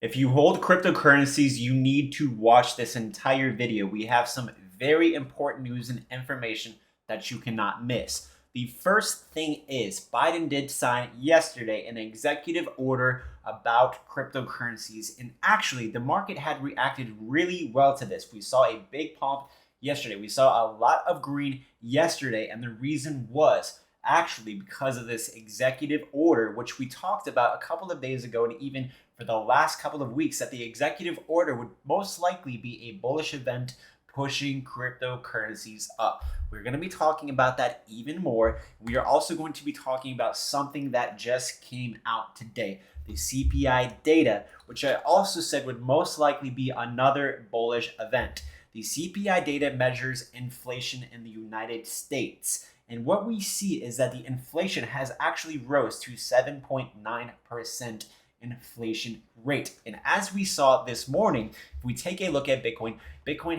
If you hold cryptocurrencies, you need to watch this entire video. We have some very important news and information that you cannot miss. The first thing is Biden did sign yesterday an executive order about cryptocurrencies. And actually, the market had reacted really well to this. We saw a big pump yesterday. We saw a lot of green yesterday. And the reason was actually because of this executive order, which we talked about a couple of days ago, and even for the last couple of weeks, that the executive order would most likely be a bullish event pushing cryptocurrencies up. We're going to be talking about that even more. We are also going to be talking about something that just came out today, the CPI data, which I also said would most likely be another bullish event. The CPI data measures inflation in the United States. And what we see is that the inflation has actually rose to 7.9% inflation rate. And as we saw this morning, if we take a look at Bitcoin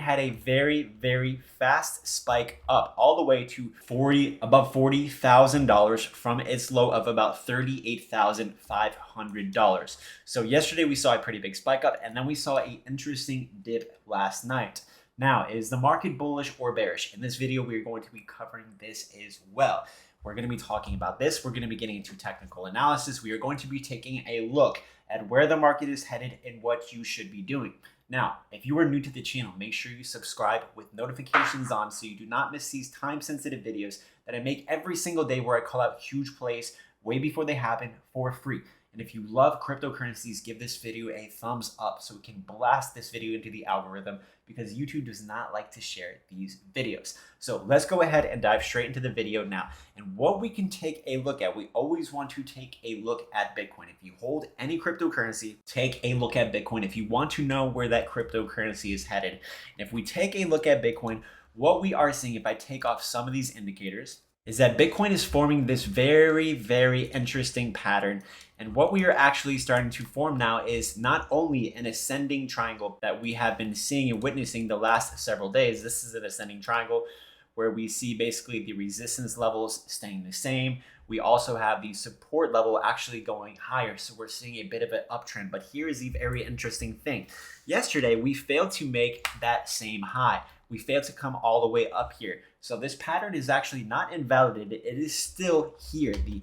had a very, very fast spike up all the way to above $40,000 from its low of about $38,500. So yesterday we saw a pretty big spike up, and then we saw an interesting dip last night. Now, is the market bullish or bearish? In this video, we're going to be covering this as well. We're going to be talking about this. We're going to be getting into technical analysis. We are going to be taking a look at where the market is headed and what you should be doing. Now, if you are new to the channel, make sure you subscribe with notifications on so you do not miss these time-sensitive videos that I make every single day where I call out huge plays way before they happen for free. And if you love cryptocurrencies, give this video a thumbs up so we can blast this video into the algorithm, because YouTube does not like to share these videos. So let's go ahead and dive straight into the video now. And what we can take a look at, we always want to take a look at Bitcoin. If you hold any cryptocurrency, take a look at Bitcoin if you want to know where that cryptocurrency is headed. And if we take a look at Bitcoin, what we are seeing, if I take off some of these indicators, is that Bitcoin is forming this very, very interesting pattern. And what we are actually starting to form now is not only an ascending triangle that we have been seeing and witnessing the last several days. This is an ascending triangle where we see basically the resistance levels staying the same. We also have the support level actually going higher. So we're seeing a bit of an uptrend. But here is the very interesting thing. Yesterday, we failed to make that same high. We failed to come all the way up here. So this pattern is actually not invalidated. It is still here. The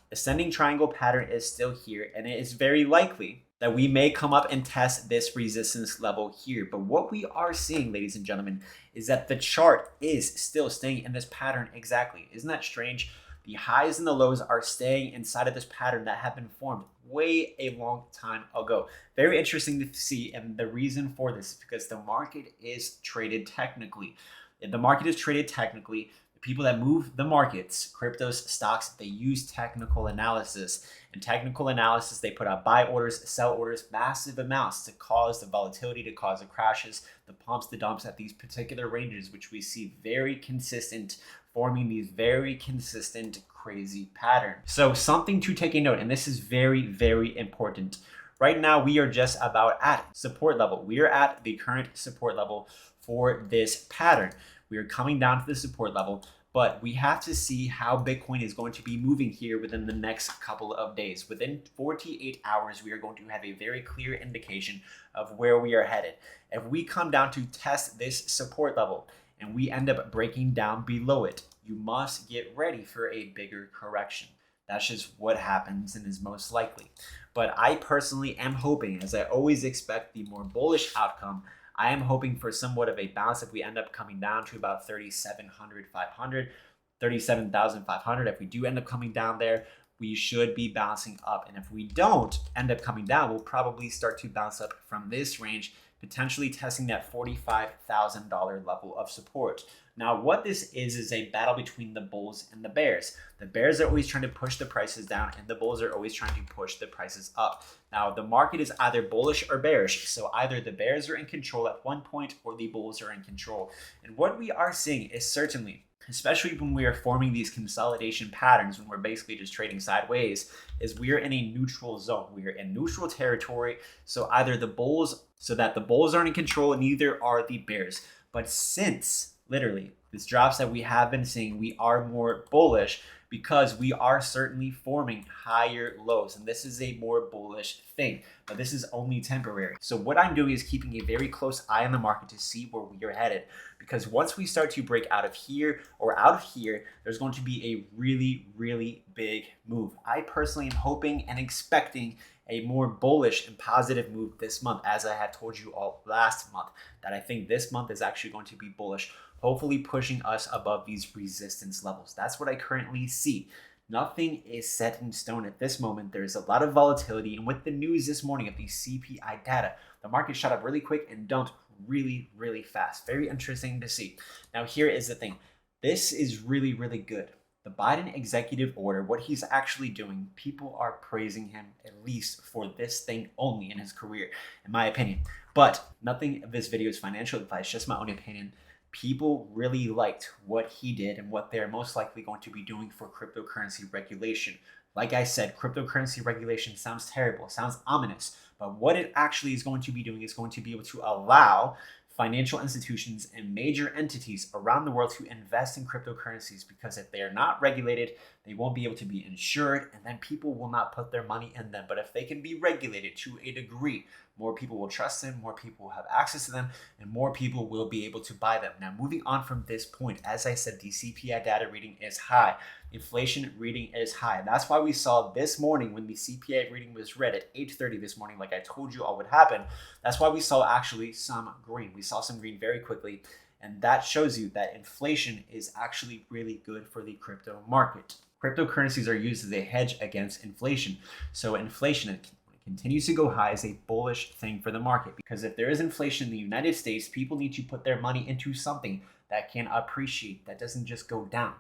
ascending triangle pattern is still here, and it is very likely that we may come up and test this resistance level here. But what we are seeing, ladies and gentlemen, is that the chart is still staying in this pattern exactly. Isn't that strange? The highs and the lows are staying inside of this pattern that have been formed way a long time ago. Very interesting to see, and the reason for this is because the market is traded technically. If the market is traded technically, the people that move the markets, cryptos, stocks, they use technical analysis. In technical analysis, they put out buy orders, sell orders, massive amounts to cause the volatility, to cause the crashes, the pumps, the dumps at these particular ranges, which we see very consistent, forming these very consistent crazy patterns. So something to take a note, and this is very, very important. Right now, we are just about at support level. We are at the current support level for this pattern. We are coming down to the support level, but we have to see how Bitcoin is going to be moving here within the next couple of days. Within 48 hours, we are going to have a very clear indication of where we are headed. If we come down to test this support level and we end up breaking down below it, you must get ready for a bigger correction. That's just what happens and is most likely. But I personally am hoping, as I always expect the more bullish outcome, I am hoping for somewhat of a balance. If we end up coming down to about 37,500, if we do end up coming down there, we should be bouncing up. And if we don't end up coming down, we'll probably start to bounce up from this range, potentially testing that $45,000 level of support. Now, what this is a battle between the bulls and the bears. The bears are always trying to push the prices down, and the bulls are always trying to push the prices up. Now, the market is either bullish or bearish. So either the bears are in control at one point or the bulls are in control. And what we are seeing is certainly, especially when we are forming these consolidation patterns, when we're basically just trading sideways, is we are in a neutral zone. We are in neutral territory. So either the bulls, so that the bulls aren't in control, and neither are the bears. But since literally These drops that we have been seeing, we are more bullish because we are certainly forming higher lows, and this is a more bullish thing, but this is only temporary. So what I'm doing is keeping a very close eye on the market to see where we are headed, because once we start to break out of here or out of here, there's going to be a really big move. I personally am hoping and expecting a more bullish and positive move this month, as I had told you all last month, that I think this month is actually going to be bullish, hopefully pushing us above these resistance levels. That's what I currently see. Nothing is set in stone at this moment. There is a lot of volatility, and with the news this morning of the CPI data, the market shot up really quick and dumped really fast. Very interesting to see. Now here is the thing. This is really good. The Biden executive order, what he's actually doing, people are praising him at least for this thing only in his career, in my opinion. But nothing of this video is financial advice, just my own opinion. People really liked what he did and what they're most likely going to be doing for cryptocurrency regulation. Like I said, cryptocurrency regulation sounds terrible, sounds ominous, but what it actually is going to be doing is going to be able to allow financial institutions and major entities around the world to invest in cryptocurrencies, because if they are not regulated, they won't be able to be insured, and then people will not put their money in them. But if they can be regulated to a degree, more people will trust them, more people will have access to them, and more people will be able to buy them. Now, moving on from this point, as I said, the CPI data reading is high. Inflation reading is high. That's why we saw this morning when the CPI reading was read at 8:30 this morning, like I told you all would happen. That's why we saw actually some green. We saw some green very quickly, and that shows you that inflation is actually really good for the crypto market. Cryptocurrencies are used as a hedge against inflation. So inflation continues to go high is a bullish thing for the market, because if there is inflation in the United States, people need to put their money into something that can appreciate, that doesn't just go down.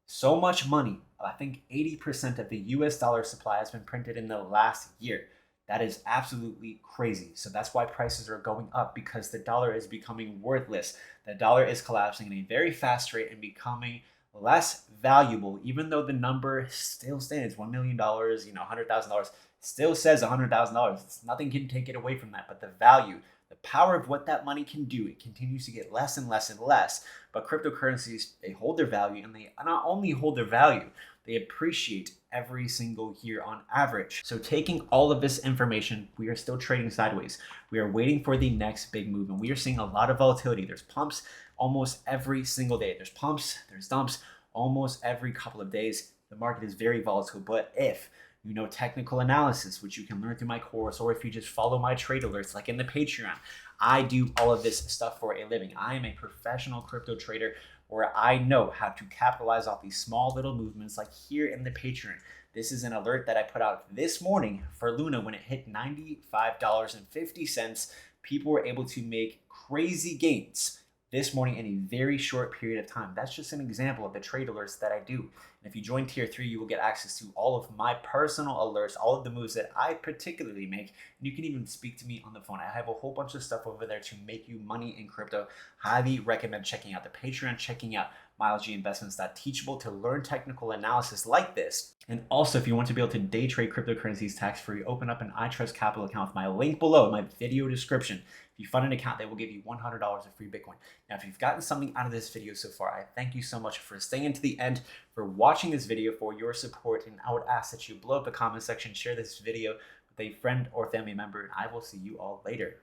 So much money, I think 80% of the US dollar supply has been printed in the last year. That is absolutely crazy. So that's why prices are going up, because the dollar is becoming worthless. The dollar is collapsing at a very fast rate and becoming less valuable, even though the number still stands $1 million, $100,000. Still says $100,000. Nothing can take it away from that. But the value, the power of what that money can do, it continues to get less and less and less. But cryptocurrencies, they hold their value, and they not only hold their value, they appreciate every single year on average. So taking all of this information, we are still trading sideways. We are waiting for the next big move, and we are seeing a lot of volatility. There's pumps almost every single day. There's pumps, there's dumps almost every couple of days. The market is very volatile, but if you know technical analysis, which you can learn through my course, or if you just follow my trade alerts like in the Patreon, I do all of this stuff for a living. I am a professional crypto trader where I know how to capitalize off these small little movements, like here in the Patreon. This is an alert that I put out this morning for Luna. When it hit $95.50, people were able to make crazy gains this morning in a very short period of time. That's just an example of the trade alerts that I do. And if you join tier 3, you will get access to all of my personal alerts, all of the moves that I particularly make. And you can even speak to me on the phone. I have a whole bunch of stuff over there to make you money in crypto. Highly recommend checking out the Patreon, checking out milesginvestments.teachable to learn technical analysis like this. And also, if you want to be able to day trade cryptocurrencies tax-free, open up an iTrust Capital account with my link below in my video description. If you fund an account, they will give you $100 of free Bitcoin. Now, if you've gotten something out of this video so far, I thank you so much for staying to the end, for watching this video, for your support, and I would ask that you blow up the comment section, share this video with a friend or family member, and I will see you all later.